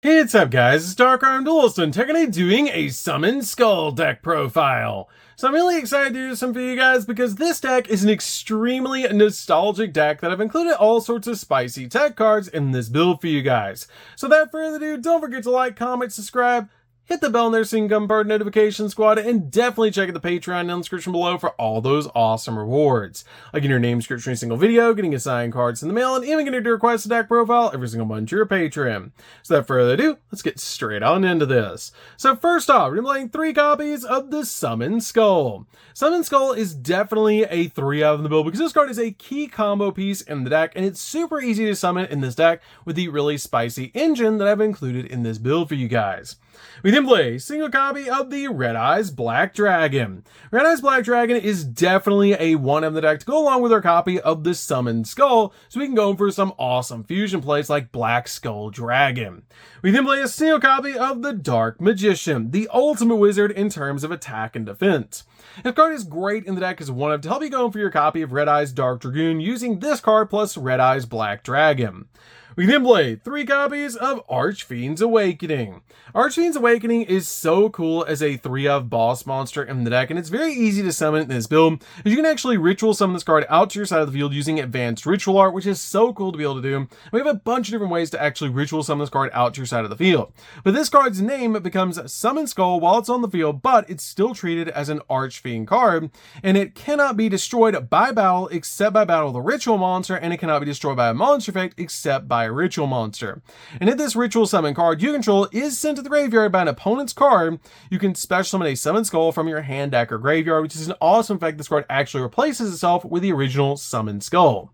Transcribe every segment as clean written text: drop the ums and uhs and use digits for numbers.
Hey, what's up guys, it's DarkArmedDuelist and today doing a Summon Skull deck profile. So I'm really excited to do some for you guys because this deck is an extremely nostalgic deck that I've included all sorts of spicy tech cards in this build for you guys. So without further ado, don't forget to like, comment, subscribe, hit the bell in there so you can become part of the notification squad, and definitely check out the Patreon in the description below for all those awesome rewards. Like getting your name description in a single video, getting assigned cards in the mail, and even getting to request a deck profile every single month to your Patreon. So without further ado, let's get straight on into this. So first off, we're playing 3 copies of the Summon Skull. Summon Skull is definitely a 3 out of the build because this card is a key combo piece in the deck, and it's super easy to summon in this deck with the really spicy engine that I've included in this build for you guys. We then play a single copy of the Red Eyes Black Dragon. Red Eyes Black Dragon is definitely a 1 of the deck to go along with our copy of the Summon Skull, so we can go for some awesome fusion plays like Black Skull Dragon. We then play a single copy of the Dark Magician, the ultimate wizard in terms of attack and defense. This card is great in the deck as 1 of to help you go for your copy of Red Eyes Dark Dragoon using this card plus Red Eyes Black Dragon. We then play 3 copies of Archfiend's Awakening. Archfiend's Awakening is so cool as a 3 of boss monster in the deck, and it's very easy to summon in this build, as you can actually ritual summon this card out to your side of the field using advanced ritual art, which is so cool to be able to do. We have a bunch of different ways to actually ritual summon this card out to your side of the field. But this card's name becomes Summon Skull while it's on the field, but it's still treated as an Archfiend card, and it cannot be destroyed by battle except by battle of the ritual monster, and it cannot be destroyed by a monster effect except by a ritual monster. And if this ritual summon card you control is sent to the graveyard by an opponent's card, you can special summon a Summon Skull from your hand, deck, or graveyard, which is an awesome effect. This card actually replaces itself with the original Summon Skull.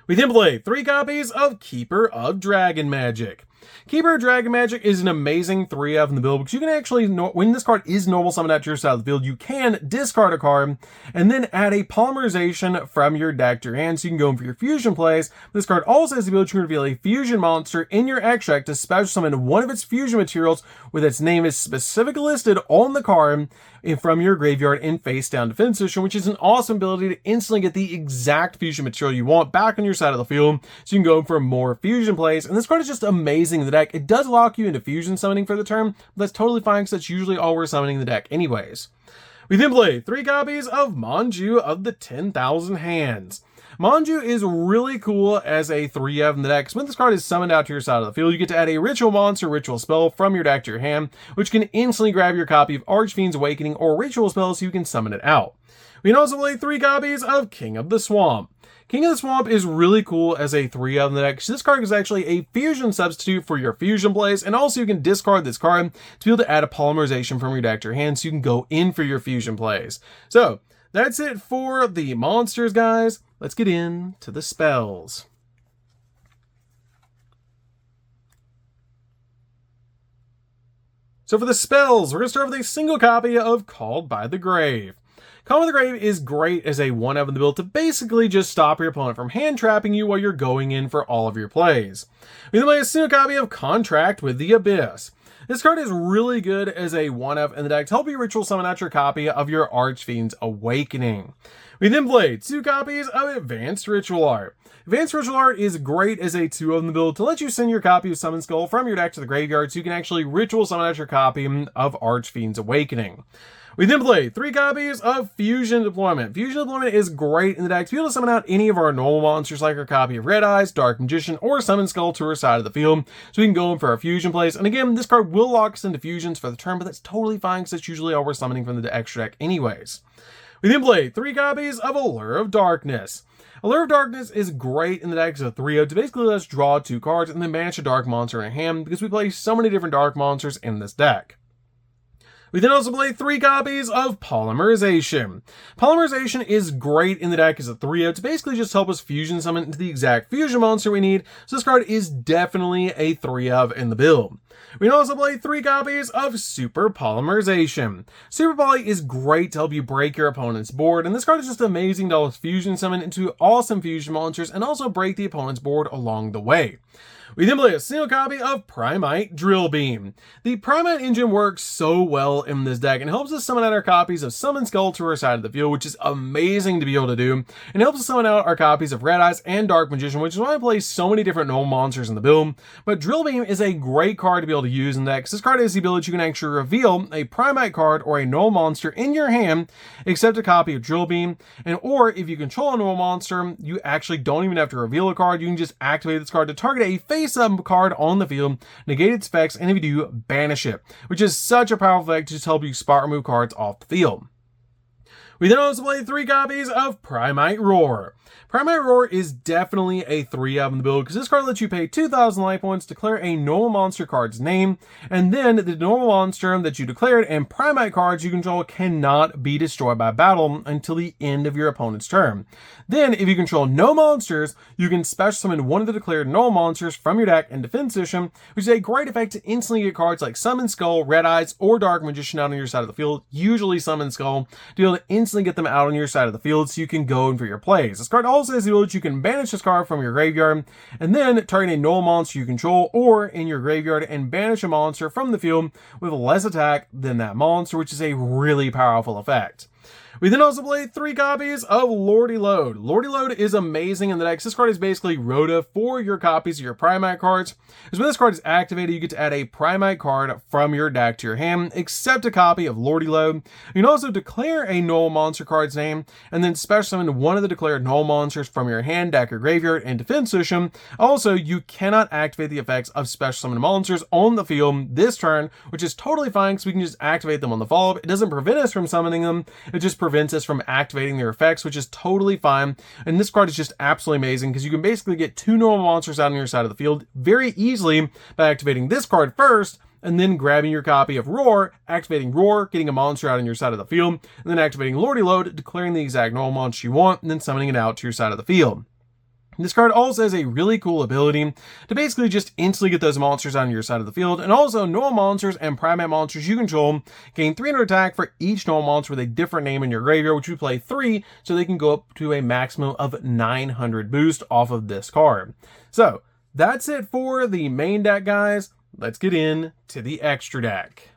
We then play 3 copies of Keeper of Dragon Magic. Keeper of Dragon Magic is an amazing 3 of in the build because you can actually, when this card is normal summoned out to your side of the field, you can discard a card and then add a polymerization from your deck to your hand so you can go in for your fusion plays. This card also has the ability to reveal a fusion monster in your extract to special summon one of its fusion materials with its name is specifically listed on the card from your graveyard in face down defense position, which is an awesome ability to instantly get the exact fusion material you want back on your side of the field so you can go for more fusion plays. And this card is just amazing in the deck. It does lock you into fusion summoning for the turn, but that's totally fine because that's usually all we're summoning in the deck anyways. We then play 3 copies of Manju of the 10,000 Hands. Manju is really cool as a 3 of in the deck. When this card is summoned out to your side of the field, you get to add a ritual monster, ritual spell from your deck to your hand, which can instantly grab your copy of Archfiend's Awakening or ritual spell so you can summon it out. We can also play 3 copies of King of the Swamp. King of the Swamp is really cool as a 3 of in the deck. So this card is actually a fusion substitute for your fusion plays, and also you can discard this card to be able to add a polymerization from your deck to your hand so you can go in for your fusion plays. So that's it for the monsters, guys. Let's get into the spells. So for the spells, we're going to start with a single copy of Called by the Grave. Called by the Grave is great as a 1 of in the build to basically just stop your opponent from hand trapping you while you're going in for all of your plays. We then play a single copy of Contract with the Abyss. This card is really good as a 1 of in the deck to help you ritual summon out your copy of your Archfiend's Awakening. We then play 2 copies of Advanced Ritual Art. Advanced Ritual Art is great as a 2 of in the build to let you send your copy of Summon Skull from your deck to the graveyard so you can actually ritual summon out your copy of Archfiend's Awakening. We then play 3 copies of Fusion Deployment. Fusion Deployment is great in the deck to be able to summon out any of our normal monsters like our copy of Red Eyes, Dark Magician, or Summon Skull to our side of the field so we can go in for our fusion plays. And again, this card will lock us into fusions for the turn, but that's totally fine because that's usually all we're summoning from the extra deck anyways. We then play 3 copies of Allure of Darkness. Allure of Darkness is great in the deck as a 3-0 to basically let us draw 2 cards and then banish a dark monster in hand because we play so many different dark monsters in this deck. We then also play 3 copies of Polymerization. Polymerization is great in the deck as a 3-0 to basically just help us fusion summon into the exact fusion monster we need, so this card is definitely a 3 of in the build. We can also play 3 copies of Super Polymerization. Super Poly is great to help you break your opponent's board, and this card is just amazing to help us fusion summon into awesome fusion monsters and also break the opponent's board along the way. We then play a single copy of Primite Drill Beam. The Primite engine works so well in this deck and helps us summon out our copies of Summon Skull to our side of the field, which is amazing to be able to do, and helps us summon out our copies of Red Eyes and Dark Magician, which is why I play so many different normal monsters in the build. But Drill Beam is a great card to be able to use in decks. This card has the ability you can actually reveal a Primite card or a normal monster in your hand, except a copy of Drill Beam, and or if you control a normal monster, you actually don't even have to reveal a card. You can just activate this card to target a face-up card on the field, negate its effects, and if you do, banish it, which is such a powerful effect to just help you spot remove cards off the field. We then also play 3 copies of Primite Roar. Primite Roar is definitely a 3-of in the build because this card lets you pay 2,000 life points, declare a normal monster card's name, and then the normal monster that you declared and Primite cards you control cannot be destroyed by battle until the end of your opponent's turn. Then, if you control no monsters, you can special summon one of the declared normal monsters from your deck and defend position, which is a great effect to instantly get cards like Summon Skull, Red Eyes, or Dark Magician out on your side of the field, usually Summon Skull, to be able to instantly get them out on your side of the field so you can go in for your plays. This card also has the ability you can banish this card from your graveyard, and then target a normal monster you control or in your graveyard and banish a monster from the field with less attack than that monster, which is a really powerful effect. We then also play 3 copies of Lordy Load. Lordy Load is amazing in the deck. This card is basically Rhoda for your copies of your Primite cards. Because when this card is activated, you get to add a Primite card from your deck to your hand, except a copy of Lordy Load. You can also declare a normal monster card's name, and then special summon one of the declared normal monsters from your hand, deck, or graveyard, and defense position. Also, you cannot activate the effects of special summon monsters on the field this turn, which is totally fine because we can just activate them on the follow-up. It doesn't prevent us from summoning them. It just prevents us from activating their effects, which is totally fine. And this card is just absolutely amazing because you can basically get 2 normal monsters out on your side of the field very easily by activating this card first, and then grabbing your copy of Roar, activating Roar, getting a monster out on your side of the field, and then activating Lordy Load, declaring the exact normal monster you want, and then summoning it out to your side of the field. This card also has a really cool ability to basically just instantly get those monsters on your side of the field, and also normal monsters and Primate monsters you control gain 300 attack for each normal monster with a different name in your graveyard, which we play 3, so they can go up to a maximum of 900 boost off of this card. So, that's it for the main deck, guys. Let's get in to the extra deck.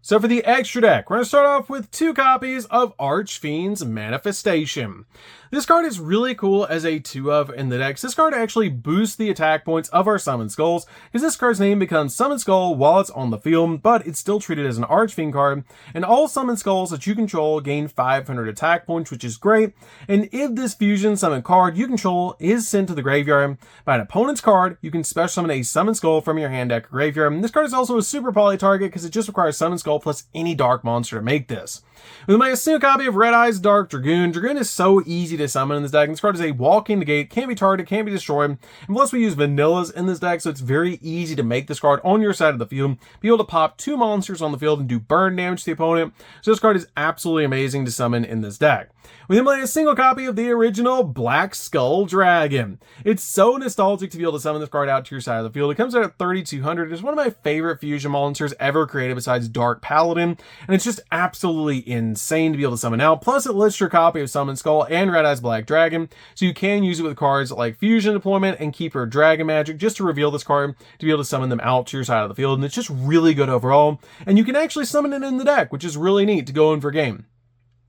So for the extra deck, we're going to start off with 2 copies of Archfiend's Manifestation. This card is really cool as a 2-of in the decks. This card actually boosts the attack points of our Summon Skulls, because this card's name becomes Summon Skull while it's on the field, but it's still treated as an Archfiend card, and all Summon Skulls that you control gain 500 attack points, which is great. And if this fusion summon card you control is sent to the graveyard by an opponent's card, you can special summon a Summon Skull from your hand, deck, or graveyard. And this card is also a super poly target because it just requires Summon Skull plus any dark monster to make this. We make a single copy of Red Eyes Dark Dragoon. Dragoon is so easy to summon in this deck, and this card is a walking negate, can't be targeted, can't be destroyed, and plus we use vanillas in this deck, so it's very easy to make this card on your side of the field, be able to pop 2 monsters on the field and do burn damage to the opponent, so this card is absolutely amazing to summon in this deck. We then play a single copy of the original Black Skull Dragon. It's so nostalgic to be able to summon this card out to your side of the field. It comes out at 3,200. It's one of my favorite fusion monsters ever created besides Dark Paladin, and it's just absolutely insane to be able to summon out. Plus, it lists your copy of Summon Skull and Red Eyes Black Dragon, so you can use it with cards like Fusion Deployment and Keeper Dragon Magic just to reveal this card to be able to summon them out to your side of the field, and it's just really good overall. And you can actually summon it in the deck, which is really neat to go in for game.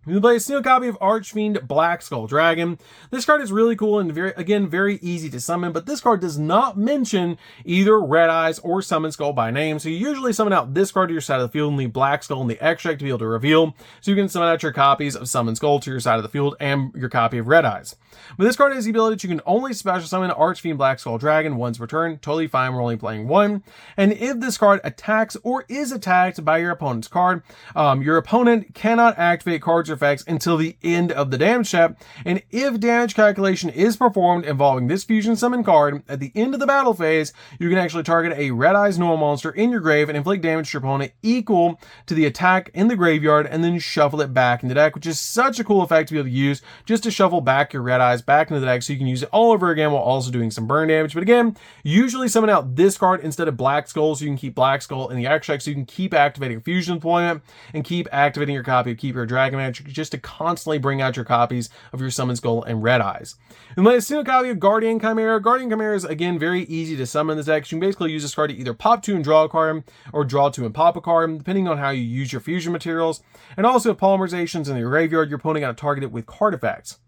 We play a single copy of Archfiend Black Skull Dragon. This card is really cool and very easy to summon, but this card does not mention either Red Eyes or Summon Skull by name, so you usually summon out this card to your side of the field and leave Black Skull in the extract to be able to reveal, so you can summon out your copies of Summon Skull to your side of the field and your copy of Red Eyes. But this card has the ability that you can only special summon Archfiend Black Skull Dragon once per turn, totally fine, we're only playing 1, and if this card attacks or is attacked by your opponent's card, your opponent cannot activate cards effects until the end of the damage step, and if damage calculation is performed involving this fusion summon card at the end of the battle phase, you can actually target a Red Eyes normal monster in your grave and inflict damage to your opponent equal to the attack in the graveyard, and then shuffle it back into the deck, which is such a cool effect to be able to use just to shuffle back your Red Eyes back into the deck so you can use it all over again while also doing some burn damage. But again, usually summon out this card instead of Black Skull so you can keep Black Skull in the extract, so you can keep activating Fusion Deployment and keep activating your copy of Keeper Dragon Magic just to constantly bring out your copies of your Summon Skull and Red Eyes. And play a single copy of Guardian Chimera. Guardian Chimera is, again, very easy to summon in this deck. You can basically use this card to either pop 2 and draw a card, or draw 2 and pop a card, depending on how you use your fusion materials. And also, if polymerizations in your graveyard, your opponent got to target it with card effects.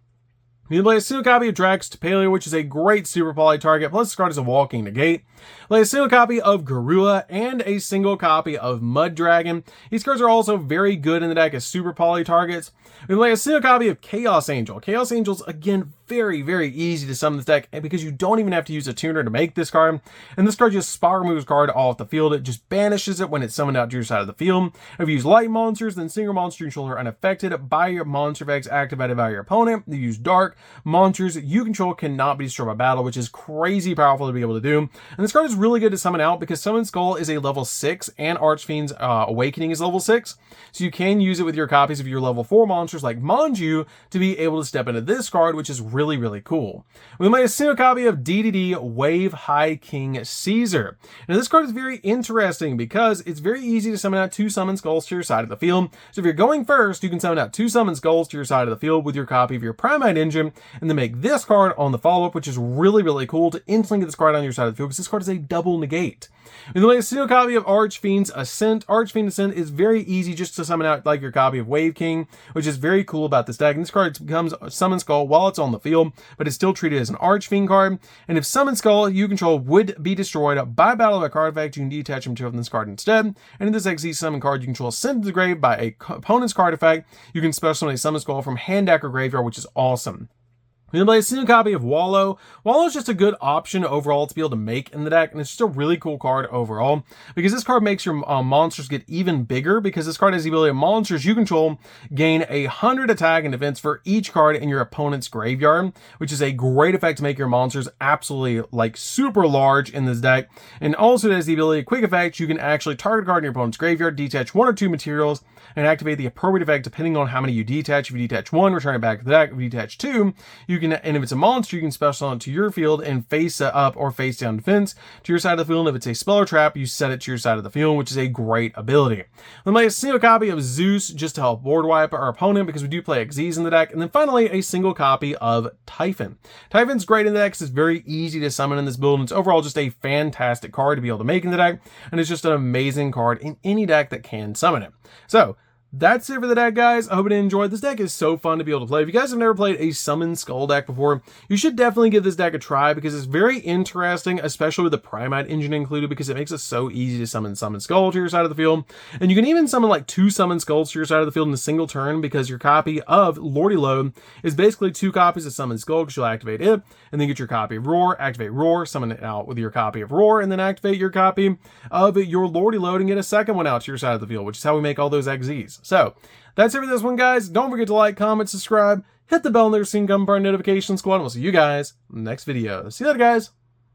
You can play a single copy of Drax Paleo, which is a great super poly target, plus this card is a walking negate. Play a single copy of Garua and a single copy of Mud Dragon. These cards are also very good in the deck as super poly targets. We can play a single copy of Chaos Angel. Chaos Angel's, again, very, very easy to summon this deck, and because you don't even have to use a tuner to make this card. And this card just spot removes card off the field. It just banishes it when it's summoned out to your side of the field. If you use light monsters, then single monster control are unaffected by your monster effects activated by your opponent. If you use dark monsters you control cannot be destroyed by battle, which is crazy powerful to be able to do. And this card is really good to summon out because Summon Skull is a level 6 and Archfiend's Awakening is level 6. So you can use it with your copies of your level 4 monsters like Manju to be able to step into this card, which is really, really cool. We made a single copy of DDD Wave High King Caesar. Now this card is very interesting because it's very easy to summon out 2 Summon Skulls to your side of the field. So if you're going first, you can summon out 2 Summon Skulls to your side of the field with your copy of your Primite Engine, and then make this card on the follow-up, which is really, really cool to instantly get this card on your side of the field because this card is a double negate. And then a single copy of Archfiend's Ascent. Archfiend's Ascent is very easy just to summon out like your copy of Wave King, which is very cool about this deck. And this card becomes Summon Skull while it's on the field, but it's still treated as an Archfiend card. And if Summon Skull you control would be destroyed by battle of a card effect, you can detach material from this card instead. And in this XZ summon card, you control sent to the grave by a opponent's card effect. You can special summon a Summon Skull from hand, deck, or graveyard, which is awesome. We can play a single copy of Wallow. Wallow is just a good option overall to be able to make in the deck, and it's just a really cool card overall because this card makes your monsters get even bigger because this card has the ability of monsters you control gain 100 attack and defense for each card in your opponent's graveyard, which is a great effect to make your monsters absolutely like super large in this deck. And also it has the ability of quick effect. You can actually target a card in your opponent's graveyard, detach 1 or 2 materials, and activate the appropriate effect depending on how many you detach. If you detach 1, return it back to the deck. If you detach 2, you can, and if it's a monster, you can special summon it to your field and face up or face down defense to your side of the field. And if it's a spell or trap, you set it to your side of the field, which is a great ability. Then play a single copy of Zeus just to help board wipe our opponent because we do play XZs in the deck. And then finally, a single copy of Typhon. Typhon's great in the deck because it's very easy to summon in this build, and it's overall just a fantastic card to be able to make in the deck, and it's just an amazing card in any deck that can summon it. So that's it for the deck, guys. I hope you enjoyed. This deck is so fun to be able to play. If you guys have never played a Summon Skull deck before, you should definitely give this deck a try because it's very interesting, especially with the Primite Engine included, because it makes it so easy to summon Skull to your side of the field. And you can even summon like 2 Summon Skulls to your side of the field in a single turn because your copy of Lordy Load is basically 2 copies of Summon Skull because you'll activate it and then get your copy of Roar, activate Roar, summon it out with your copy of Roar, and then activate your copy of your Lordy Load and get a second one out to your side of the field, which is how we make all those XZs. So that's it for this one, guys. Don't forget to like, comment, subscribe, hit the bell and never seen come for our notification squad, and we'll see you guys in the next video. See you later, guys.